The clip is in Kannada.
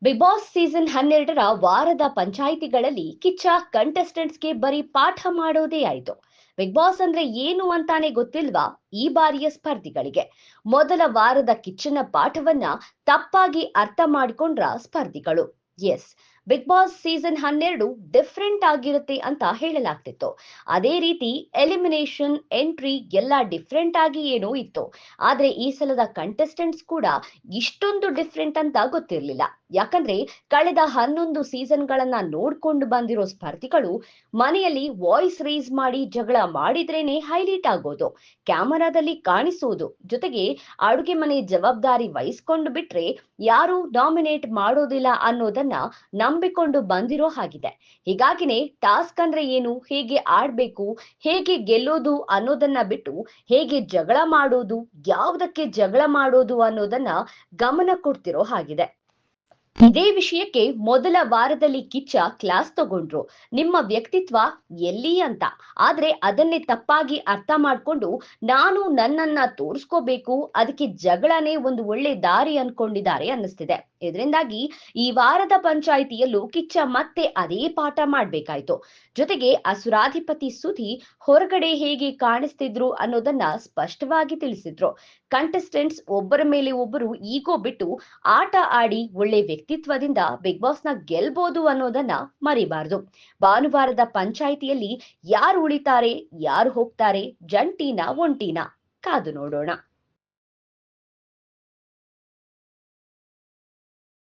ಬಿಗ್ ಬಾಸ್ ಸೀಸನ್ 12ರ ವಾರದ ಪಂಚಾಯಿತಿಗಳಲ್ಲಿ ಕಿಚ್ಚ ಕಂಟೆಸ್ಟೆಂಟ್ಸ್ಗೆ ಬರೀ ಪಾಠ ಮಾಡೋದೇ ಆಯ್ತು. ಬಿಗ್ ಬಾಸ್ ಅಂದ್ರೆ ಏನು ಅಂತಾನೆ ಗೊತ್ತಿಲ್ವಾ ಈ ಬಾರಿಯ ಸ್ಪರ್ಧಿಗಳಿಗೆ? ಮೊದಲ ವಾರದ ಕಿಚ್ಚನ ಪಾಠವನ್ನ ತಪ್ಪಾಗಿ ಅರ್ಥ ಮಾಡಿಕೊಂಡ್ರ ಸ್ಪರ್ಧಿಗಳು. Yes, Bigg Boss season 12 different ಆಗಿರುತ್ತೆ ಅಂತ ಹೇಳಲಾಗ್ತಿತ್ತು. ಅದೇ ರೀತಿ ಎಲಿಮಿನೇಷನ್ ಎಂಟ್ರಿ ಎಲ್ಲ ಡಿಫ್ರೆಂಟ್ ಆಗಿ ಏನೋ ಇತ್ತು. ಆದ್ರೆ ಈ ಸಲದ ಕಂಟೆಸ್ಟೆಂಟ್ಸ್ ಕೂಡ ಇಷ್ಟೊಂದು ಡಿಫ್ರೆಂಟ್ ಅಂತ ಗೊತ್ತಿರಲಿಲ್ಲ. ಯಾಕಂದ್ರೆ ಕಳೆದ 11 ಸೀಸನ್ಗಳನ್ನ ನೋಡ್ಕೊಂಡು ಬಂದಿರೋ ಸ್ಪರ್ಧಿಗಳು ಮನೆಯಲ್ಲಿ ವಾಯ್ಸ್ ರೇಸ್ ಮಾಡಿ ಜಗಳ ಮಾಡಿದ್ರೇನೆ ಹೈಲೈಟ್ ಆಗೋದು, ಕ್ಯಾಮರಾದಲ್ಲಿ ಕಾಣಿಸೋದು, ಜೊತೆಗೆ ಅಡುಗೆ ಮನೆ ಜವಾಬ್ದಾರಿ ವಹಿಸ್ಕೊಂಡು ಬಿಟ್ರೆ ಯಾರು ನಾಮಿನೇಟ್ ಮಾಡೋದಿಲ್ಲ ಅನ್ನೋದನ್ನ ನಂಬಿಕೊಂಡು ಬಂದಿರೋ ಹಾಗಿದೆ. ಹೀಗಾಗಿನೇ ಟಾಸ್ಕ್ ಅಂದ್ರೆ ಏನು, ಹೇಗೆ ಆಡ್ಬೇಕು, ಹೇಗೆ ಗೆಲ್ಲೋದು ಅನ್ನೋದನ್ನ ಬಿಟ್ಟು ಹೇಗೆ ಜಗಳ ಮಾಡೋದು, ಯಾವುದಕ್ಕೆ ಜಗಳ ಮಾಡೋದು ಅನ್ನೋದನ್ನ ಗಮನ ಕೊಡ್ತಿರೋ ಹಾಗಿದೆ. ಇದೇ ವಿಷಯಕ್ಕೆ ಮೊದಲ ವಾರದಲ್ಲಿ ಕಿಚ್ಚ ಕ್ಲಾಸ್ ತಗೊಂಡ್ರು, ನಿಮ್ಮ ವ್ಯಕ್ತಿತ್ವ ಎಲ್ಲಿ ಅಂತ. ಆದ್ರೆ ಅದನ್ನೇ ತಪ್ಪಾಗಿ ಅರ್ಥ ಮಾಡ್ಕೊಂಡು ನಾನು ನನ್ನನ್ನ ತೋರಿಸ್ಕೋಬೇಕು, ಅದಕ್ಕೆ ಜಗಳನೇ ಒಂದು ಒಳ್ಳೆ ದಾರಿ ಅನ್ಕೊಂಡಿದ್ದಾರೆ ಅನ್ನಿಸ್ತಿದೆ. ಇದರಿಂದಾಗಿ ಈ ವಾರದ ಪಂಚಾಯಿತಿಯಲ್ಲೂ ಕಿಚ್ಚ ಮತ್ತೆ ಅದೇ ಪಾಠ ಮಾಡ್ಬೇಕಾಯ್ತು. ಜೊತೆಗೆ ಅಸುರಾಧಿಪತಿ ಸುಧಿ ಹೊರಗಡೆ ಹೇಗೆ ಕಾಣಿಸ್ತಿದ್ರು ಅನ್ನೋದನ್ನ ಸ್ಪಷ್ಟವಾಗಿ ತಿಳಿಸಿದ್ರು. ಕಂಟೆಸ್ಟೆಂಟ್ಸ್ ಒಬ್ಬರ ಮೇಲೆ ಒಬ್ಬರು ಈಗೋ ಬಿಟ್ಟು ಆಟ ಆಡಿ ಒಳ್ಳೆ ವ್ಯಕ್ತಿತ್ವದಿಂದ ಬಿಗ್ ಬಾಸ್ ನ ಗೆಲ್ಬಹುದು ಅನ್ನೋದನ್ನ ಮರಿಬಾರ್ದು. ಭಾನುವಾರದ ಪಂಚಾಯಿತಿಯಲ್ಲಿ ಯಾರು ಉಳಿತಾರೆ, ಯಾರು ಹೋಗ್ತಾರೆ, ಜಂಟಿನ ಒಂಟಿನ ಕಾದು ನೋಡೋಣ.